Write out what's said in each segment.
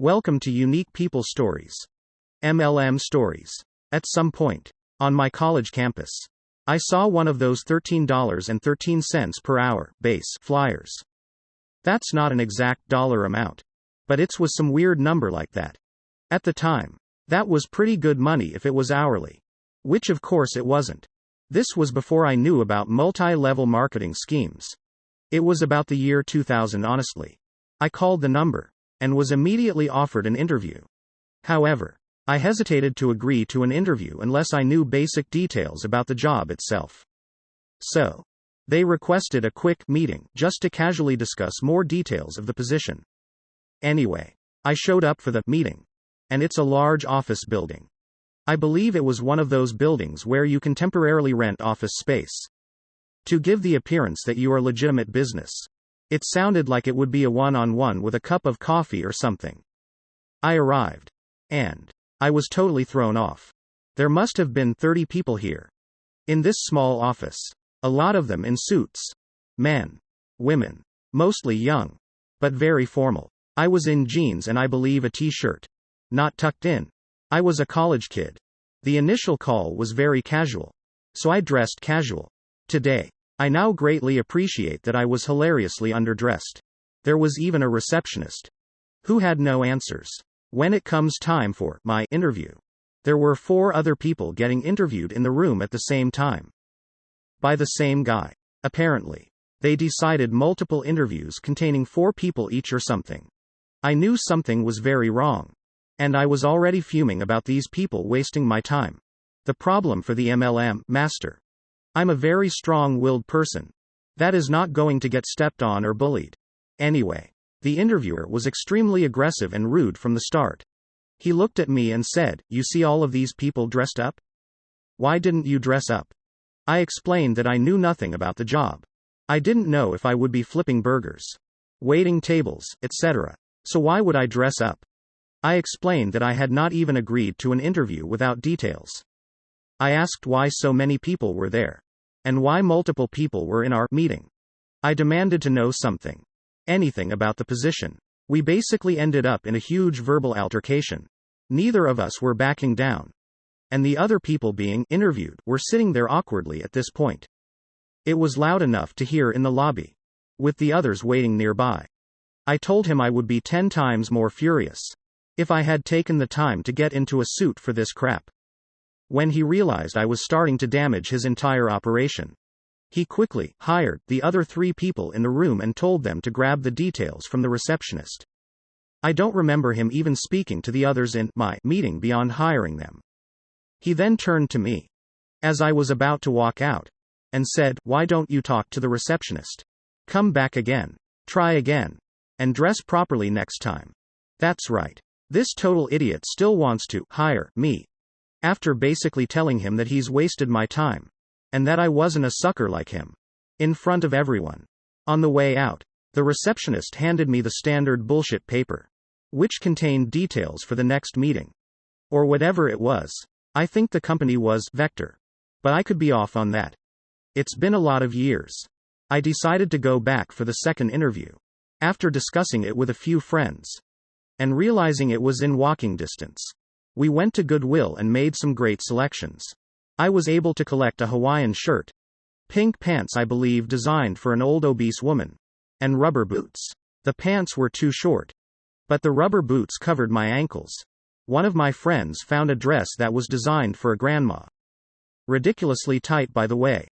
Welcome to Unique People Stories. MLM Stories. At some point on my college campus, I saw one of those $13.13 per hour base flyers. That's not an exact dollar amount, but it was some weird number like that. At the time, that was pretty good money if it was hourly. Which of course it wasn't. This was before I knew about multi-level marketing schemes. It was about the year 2000 honestly. I called the number and was immediately offered an interview. However, I hesitated to agree to an interview unless I knew basic details about the job itself. So, they requested a quick meeting just to casually discuss more details of the position. Anyway, I showed up for the meeting, and it's a large office building. I believe it was one of those buildings where you can temporarily rent office space to give the appearance that you are legitimate business. It sounded like it would be a one-on-one with a cup of coffee or something. I arrived, and I was totally thrown off. There must have been 30 people here. In this small office. A lot of them in suits. Men. Women. Mostly young. But very formal. I was in jeans and I believe a t-shirt. Not tucked in. I was a college kid. The initial call was very casual. So I dressed casual. Today, I now greatly appreciate that I was hilariously underdressed. There was even a receptionist who had no answers. When it comes time for my interview, there were 4 other people getting interviewed in the room at the same time. By the same guy. Apparently, they decided multiple interviews containing 4 people each or something. I knew something was very wrong. And I was already fuming about these people wasting my time. The problem for the MLM master. I'm a very strong-willed person. That is not going to get stepped on or bullied. Anyway, the interviewer was extremely aggressive and rude from the start. He looked at me and said, "You see all of these people dressed up? Why didn't you dress up?" I explained that I knew nothing about the job. I didn't know if I would be flipping burgers, waiting tables, etc. So why would I dress up? I explained that I had not even agreed to an interview without details. I asked why so many people were there, and why multiple people were in our meeting. I demanded to know something. Anything about the position. We basically ended up in a huge verbal altercation. Neither of us were backing down. And the other people being interviewed were sitting there awkwardly at this point. It was loud enough to hear in the lobby, with the others waiting nearby. I told him I would be 10 times more furious if I had taken the time to get into a suit for this crap. When he realized I was starting to damage his entire operation, he quickly hired the other 3 people in the room and told them to grab the details from the receptionist. I don't remember him even speaking to the others in my meeting beyond hiring them. He then turned to me, as I was about to walk out, and said, "Why don't you talk to the receptionist? Come back again. Try again. And dress properly next time." That's right. This total idiot still wants to hire me. After basically telling him that he's wasted my time. And that I wasn't a sucker like him. In front of everyone. On the way out, the receptionist handed me the standard bullshit paper, which contained details for the next meeting. Or whatever it was. I think the company was Vector. But I could be off on that. It's been a lot of years. I decided to go back for the second interview. After discussing it with a few friends. And realizing it was in walking distance. We went to Goodwill and made some great selections. I was able to collect a Hawaiian shirt. Pink pants I believe designed for an old obese woman. And rubber boots. The pants were too short. But the rubber boots covered my ankles. One of my friends found a dress that was designed for a grandma. Ridiculously tight by the way.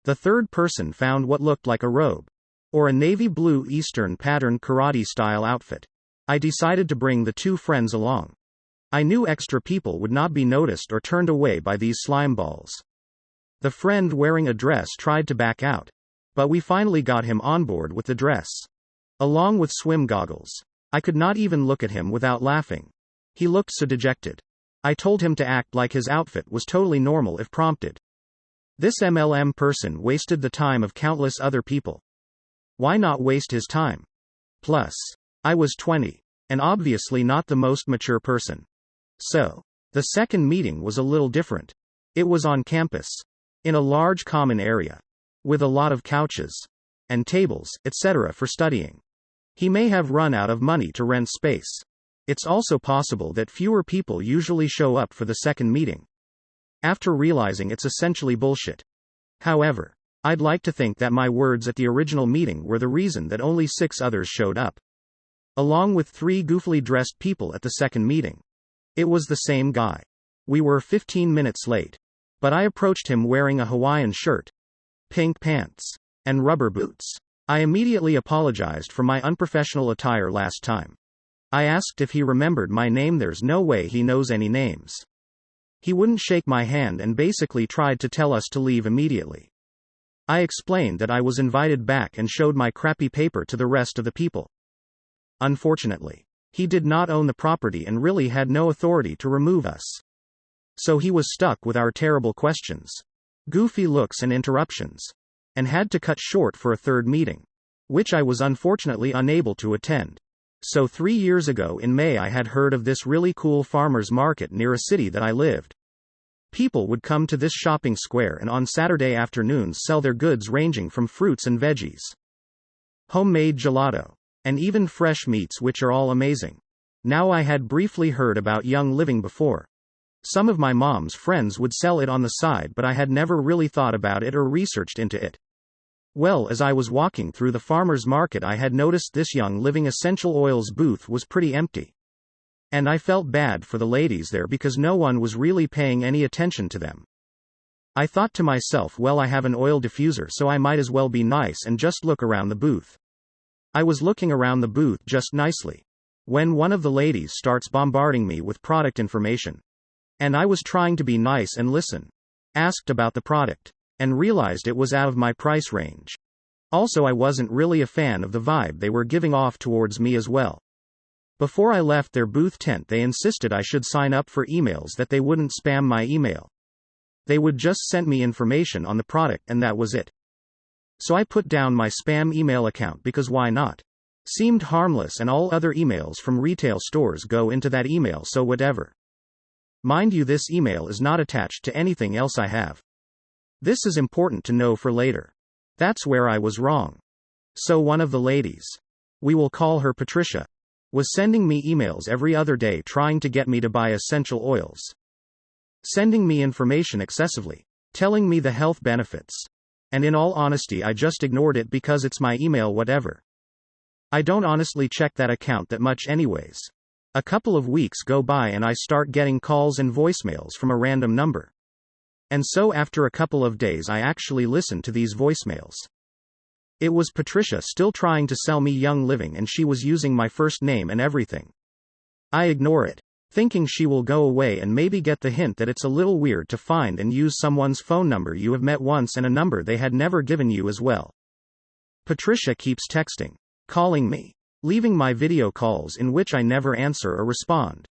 The third person found what looked like a robe. Or a navy blue Eastern pattern karate style outfit. I decided to bring the 2 friends along. I knew extra people would not be noticed or turned away by these slime balls. The friend wearing a dress tried to back out. But we finally got him on board with the dress. Along with swim goggles. I could not even look at him without laughing. He looked so dejected. I told him to act like his outfit was totally normal if prompted. This MLM person wasted the time of countless other people. Why not waste his time? Plus, I was 20, and obviously not the most mature person. So, the second meeting was a little different. It was on campus, in a large common area, with a lot of couches and tables, etc. for studying. He may have run out of money to rent space. It's also possible that fewer people usually show up for the second meeting, after realizing it's essentially bullshit. However, I'd like to think that my words at the original meeting were the reason that only 6 others showed up, along with 3 goofily dressed people at the second meeting. It was the same guy. We were 15 minutes late, but I approached him wearing a Hawaiian shirt, pink pants, and rubber boots. I immediately apologized for my unprofessional attire last time. I asked if he remembered my name. There's no way he knows any names. He wouldn't shake my hand and basically tried to tell us to leave immediately. I explained that I was invited back and showed my crappy paper to the rest of the people. Unfortunately, he did not own the property and really had no authority to remove us. So he was stuck with our terrible questions, goofy looks and interruptions, and had to cut short for a third meeting, which I was unfortunately unable to attend. So 3 years ago in May I had heard of this really cool farmers market near a city that I lived. People would come to this shopping square and on Saturday afternoons sell their goods ranging from fruits and veggies, homemade gelato, and even fresh meats, which are all amazing. Now I had briefly heard about Young Living before. Some of my mom's friends would sell it on the side, but I had never really thought about it or researched into it. Well, as I was walking through the farmer's market, I had noticed this Young Living essential oils booth was pretty empty. And I felt bad for the ladies there because no one was really paying any attention to them. I thought to myself, well, I have an oil diffuser, so I might as well be nice and just look around the booth. I was looking around the booth just nicely, when one of the ladies starts bombarding me with product information. And I was trying to be nice and listen. Asked about the product, and realized it was out of my price range. Also, I wasn't really a fan of the vibe they were giving off towards me as well. Before I left their booth tent, they insisted I should sign up for emails, that they wouldn't spam my email. They would just send me information on the product and that was it. So I put down my spam email account because why not? Seemed harmless, and all other emails from retail stores go into that email, so whatever. Mind you, this email is not attached to anything else I have. This is important to know for later. That's where I was wrong. So one of the ladies, we will call her Patricia, was sending me emails every other day trying to get me to buy essential oils. Sending me information excessively, telling me the health benefits. And in all honesty, I just ignored it because it's my email, whatever. I don't honestly check that account that much anyways. A couple of weeks go by and I start getting calls and voicemails from a random number. And so after a couple of days I actually listened to these voicemails. It was Patricia still trying to sell me Young Living, and she was using my first name and everything. I ignore it, thinking she will go away and maybe get the hint that it's a little weird to find and use someone's phone number you have met once and a number they had never given you as well. Patricia keeps texting, calling me, leaving my video calls in which I never answer or respond.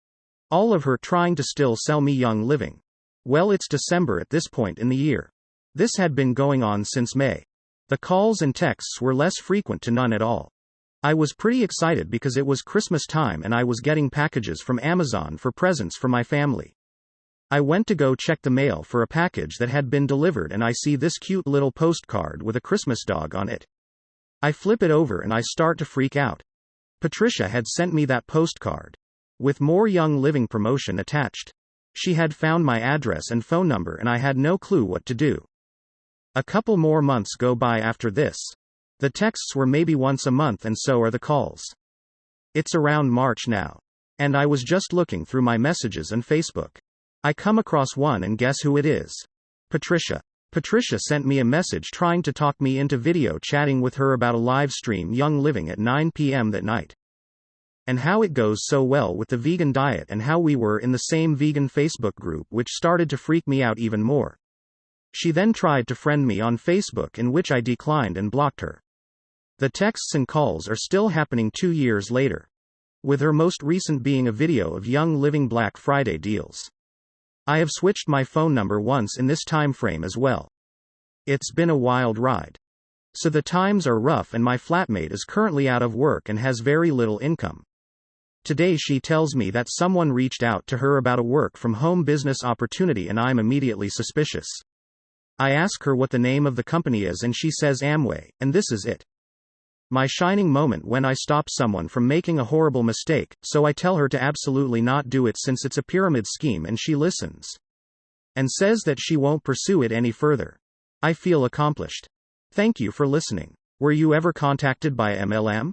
All of her trying to still sell me Young Living. Well, it's December at this point in the year. This had been going on since May. The calls and texts were less frequent to none at all. I was pretty excited because it was Christmas time and I was getting packages from Amazon for presents for my family. I went to go check the mail for a package that had been delivered and I see this cute little postcard with a Christmas dog on it. I flip it over and I start to freak out. Patricia had sent me that postcard, with more Young Living promotion attached. She had found my address and phone number and I had no clue what to do. A couple more months go by after this. The texts were maybe once a month and so are the calls. It's around March now. And I was just looking through my messages and Facebook. I come across one and guess who it is? Patricia. Patricia sent me a message trying to talk me into video chatting with her about a live stream Young Living at 9 p.m. that night. And how it goes so well with the vegan diet and how we were in the same vegan Facebook group, which started to freak me out even more. She then tried to friend me on Facebook, in which I declined and blocked her. The texts and calls are still happening 2 years later, with her most recent being a video of Young Living Black Friday deals. I have switched my phone number once in this time frame as well. It's been a wild ride. So the times are rough and my flatmate is currently out of work and has very little income. Today she tells me that someone reached out to her about a work from home business opportunity and I'm immediately suspicious. I ask her what the name of the company is and she says Amway, and this is it. My shining moment when I stop someone from making a horrible mistake, so I tell her to absolutely not do it since it's a pyramid scheme, and she listens. And says that she won't pursue it any further. I feel accomplished. Thank you for listening. Were you ever contacted by MLM?